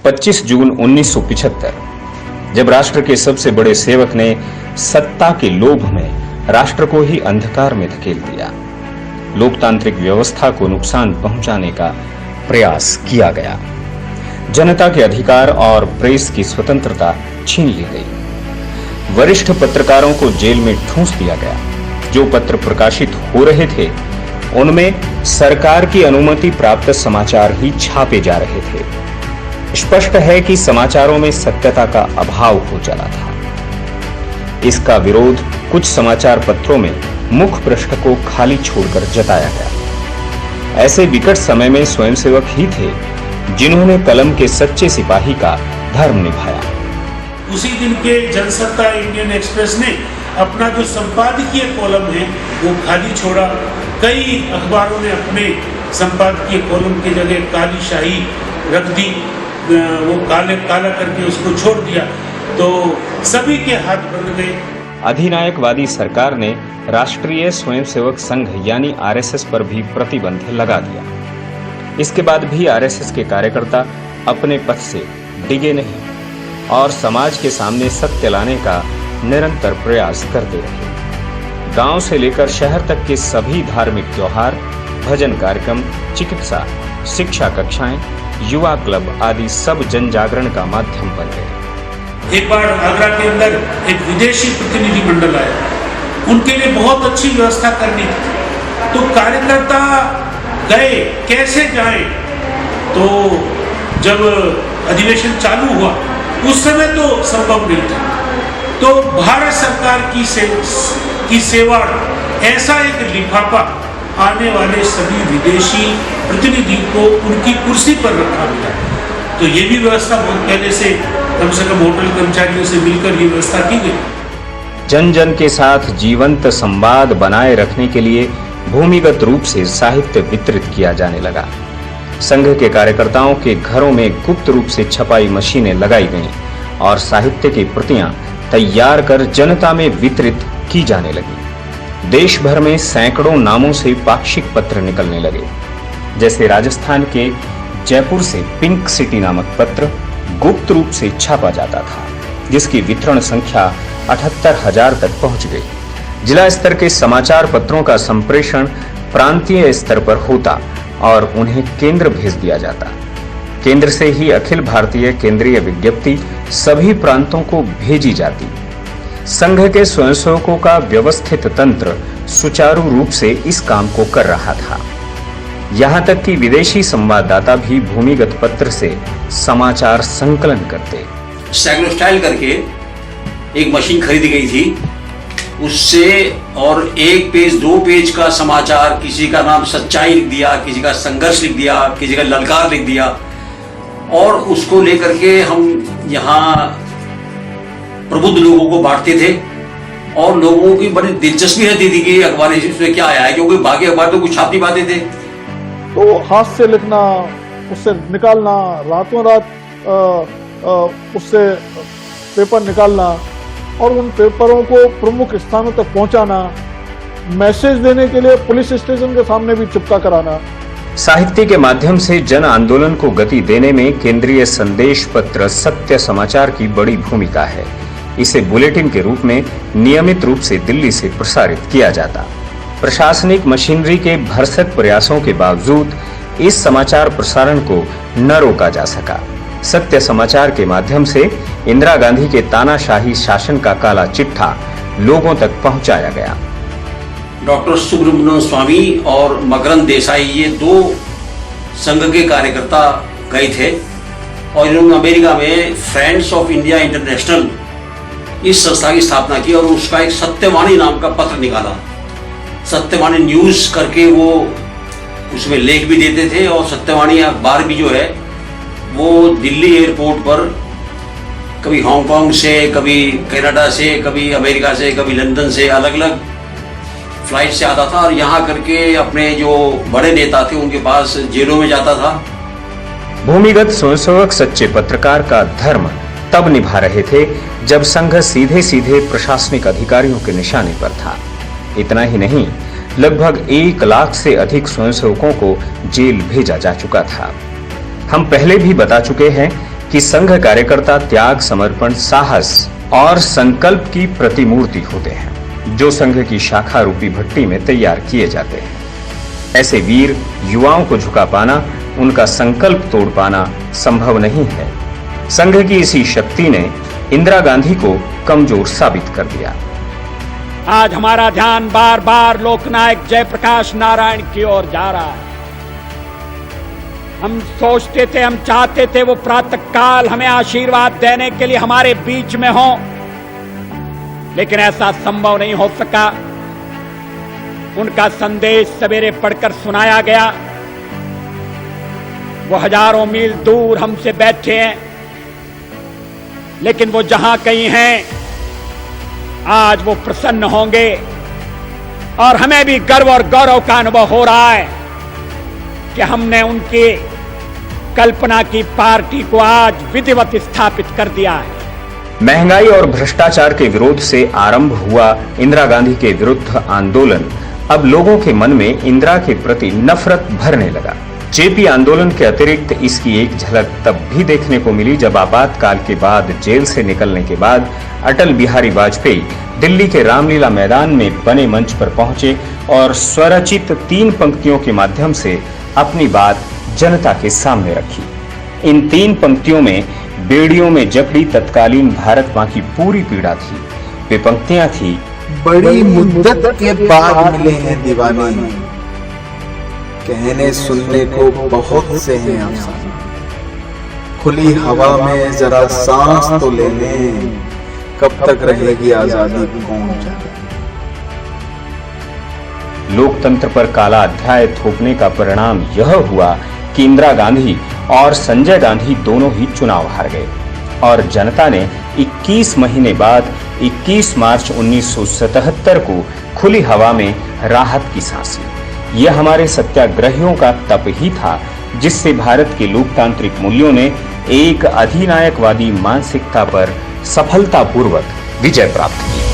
25 जून 1975, जब राष्ट्र के सबसे बड़े सेवक ने सत्ता के लोभ में राष्ट्र को ही अंधकार में धकेल दिया, लोकतांत्रिक व्यवस्था को नुकसान पहुंचाने का प्रयास किया गया, जनता के अधिकार और प्रेस की स्वतंत्रता छीन ली गई, वरिष्ठ पत्रकारों को जेल में ठूंस दिया गया, जो पत्र प्रकाशित हो रहे थे उनमें सरकार की अनुमति प्राप्त समाचार ही छापे जा रहे थे। स्पष्ट है कि समाचारों में सत्यता का अभाव हो चला था। इसका विरोध कुछ समाचार पत्रों में मुख्य पृष्ठ को खाली छोड़कर जताया गया। ऐसे विकट समय में स्वयंसेवक ही थे जिन्होंने कलम के सच्चे सिपाही का धर्म निभाया। उसी दिन के जनसत्ता इंडियन एक्सप्रेस ने अपना जो संपादकीय कॉलम है वो खाली छोड़ा। कई अखबारों ने अपने संपादकीय कॉलम की जगह काली शाही रख दी, वो काला करके उसको छोड़ दिया, तो सभी के हाथ बंध गए। अधिनायकवादी सरकार ने राष्ट्रीय स्वयंसेवक संघ यानी आरएसएस पर भी प्रतिबंध लगा दिया। इसके बाद भी आरएसएस के कार्यकर्ता अपने पथ से डिगे नहीं और समाज के सामने सत्य लाने का निरंतर प्रयास करते रहे। गांव से लेकर शहर तक के सभी धार्मिक त्योहार, भजन कार्यक्रम, चिकित्सा, शिक्षा कक्षाएं, युवा क्लब आदि सब जन जागरण का माध्यम बन गए। एक बार आगरा के अंदर एक विदेशी प्रतिनिधि मंडल आया, उनके लिए बहुत अच्छी व्यवस्था करनी थी, तो कार्यकर्ता गए, कैसे जाएं? तो जब अधिवेशन चालू हुआ उस समय तो संभव नहीं था, तो भारत सरकार की सेवा ऐसा एक लिफाफा आने वाले सभी विदेशी प्रतिनिधि को उनकी कुर्सी पर रखा गया। तो ये भी व्यवस्था बहुत पहले से कम होटल कर्मचारियों से मिलकर ये व्यवस्था की गई। जन जन के साथ जीवंत संवाद बनाए रखने के लिए भूमिगत रूप से साहित्य वितरित किया जाने लगा। संघ के कार्यकर्ताओं के घरों में गुप्त रूप से छपाई मशीनें लगाई गईं और साहित्य की प्रतियां तैयार कर जनता में वितरित की जाने लगी। देश भर में सैकड़ों नामों से पाक्षिक पत्र निकलने लगे। जैसे राजस्थान के जयपुर से पिंक सिटी नामक पत्र गुप्त रूप से छापा जाता था, जिसकी वितरण संख्या 78,000 तक पहुंच गई। जिला स्तर के समाचार पत्रों का संप्रेषण प्रांतीय स्तर पर होता और उन्हें केंद्र भेज दिया जाता। केंद्र से ही अखिल भारतीय केंद्रीय विज्ञप्ति सभी प्रांतों को भेजी जाती। संघ के स्वयंसेवकों का व्यवस्थित तंत्र सुचारू रूप से इस काम को कर रहा था। यहाँ तक कि विदेशी संवाददाता भी भूमिगत पत्र से समाचार संकलन करते। स्टैग्नोस्टाइल करके एक मशीन खरीदी गई थी, उससे और 1 पेज 2 पेज का समाचार, किसी का नाम सच्चाई लिख दिया, किसी का संघर्ष लिख दिया, किसी का ललकार लिख दिया, और उसको लेकर के हम यहाँ प्रबुद्ध लोगों को बांटते थे। और लोगों की बड़ी दिलचस्पी रहती थी कि अखबार इसमें क्या आया है, क्योंकि बाकी अखबार तो कुछ छाप नहीं पाते थे। तो हाथ से लिखना, उससे निकालना, रातों रात उससे पेपर निकालना और उन पेपरों को प्रमुख स्थानों तक पहुंचाना, मैसेज देने के लिए पुलिस स्टेशन के सामने भी चिपका कराना। साहित्य के माध्यम से जन आंदोलन को गति देने में केंद्रीय संदेश पत्र सत्य समाचार की बड़ी भूमिका है। इसे बुलेटिन के रूप में नियमित रूप से दिल्ली से प्रसारित किया जाता। प्रशासनिक मशीनरी के भरसक प्रयासों के बावजूद इस समाचार प्रसारण को न रोका जा सका। सत्य समाचार के माध्यम से इंदिरा गांधी के तानाशाही शासन का काला चिट्ठा लोगों तक पहुंचाया गया। डॉक्टर सुब्रमण्यम स्वामी और मकरंद देसाई, ये 2 संघ के कार्यकर्ता गए थे और इन्होंने अमेरिका में फ्रेंड्स ऑफ इंडिया इंटरनेशनल इस संस्था की स्थापना की और उसका एक सत्यवाणी नाम का पत्र निकाला। सत्यवाणी न्यूज करके वो उसमें लेख भी देते थे और सत्यवाणी अखबार भी जो है वो दिल्ली एयरपोर्ट पर कभी हांगकांग से, कभी कनाडा से, कभी अमेरिका से, कभी लंदन से अलग अलग फ्लाइट से आता था और यहाँ करके अपने जो बड़े नेता थे उनके पास जेलों में जाता था। भूमिगत स्वयंसेवक सच्चे पत्रकार का धर्म तब निभा रहे थे जब संघ सीधे सीधे प्रशासनिक अधिकारियों के निशाने पर था। इतना ही नहीं, लगभग 1 लाख से अधिक स्वयंसेवकों को जेल भेजा जा चुका था। हम पहले भी बता चुके हैं कि संघ कार्यकर्ता त्याग, समर्पण, साहस और संकल्प की प्रतिमूर्ति होते हैं, जो संघ की शाखा रूपी भट्टी में तैयार किए जाते हैं। ऐसे वीर युवाओं को झुका पाना, उनका संकल्प तोड़ पाना संभव नहीं है। संघ की इसी शक्ति ने इंदिरा गांधी को कमजोर साबित कर दिया। आज हमारा ध्यान बार बार लोकनायक जयप्रकाश नारायण की ओर जा रहा है। हम सोचते थे, हम चाहते थे वो प्रातः काल हमें आशीर्वाद देने के लिए हमारे बीच में हो, लेकिन ऐसा संभव नहीं हो सका। उनका संदेश सवेरे पढ़कर सुनाया गया। वो हजारों मील दूर हमसे बैठे हैं, लेकिन वो जहां कहीं हैं, आज वो प्रसन्न होंगे और हमें भी गर्व और गौरव का अनुभव हो रहा है कि हमने उनकी कल्पना की पार्टी को आज विधिवत स्थापित कर दिया है। महंगाई और भ्रष्टाचार के विरोध से आरंभ हुआ इंदिरा गांधी के विरुद्ध आंदोलन अब लोगों के मन में इंदिरा के प्रति नफरत भरने लगा। जेपी आंदोलन के अतिरिक्त इसकी एक झलक तब भी देखने को मिली जब आपातकाल के बाद जेल से निकलने के बाद अटल बिहारी वाजपेयी दिल्ली के रामलीला मैदान में बने मंच पर पहुंचे और स्वरचित 3 पंक्तियों के माध्यम से अपनी बात जनता के सामने रखी। इन 3 पंक्तियों में बेड़ियों में जकड़ी तत्कालीन भारत मां की पूरी पीड़ा थी। वे पंक्तियां थी, बड़ी मुद्दत के बाद मिले हैं दीवाने, कहने सुनने को बहुत से हैं अफसाने, खुली हवा में जरा सांस तो ले लें, कब तक रहेगी आजादी कौन जाने। लोकतंत्र पर काला अध्याय थोपने का परिणाम यह हुआ कि इंदिरा गांधी और संजय गांधी दोनों ही चुनाव हार गए और जनता ने 21 महीने बाद 21 मार्च 1977 को खुली हवा में राहत की सांस ली। यह हमारे सत्याग्रहियों का तप ही था जिससे भारत के लोकतांत्रिक मूल्यों ने एक अधिनायकवादी मानसिकता पर सफलतापूर्वक विजय प्राप्त की।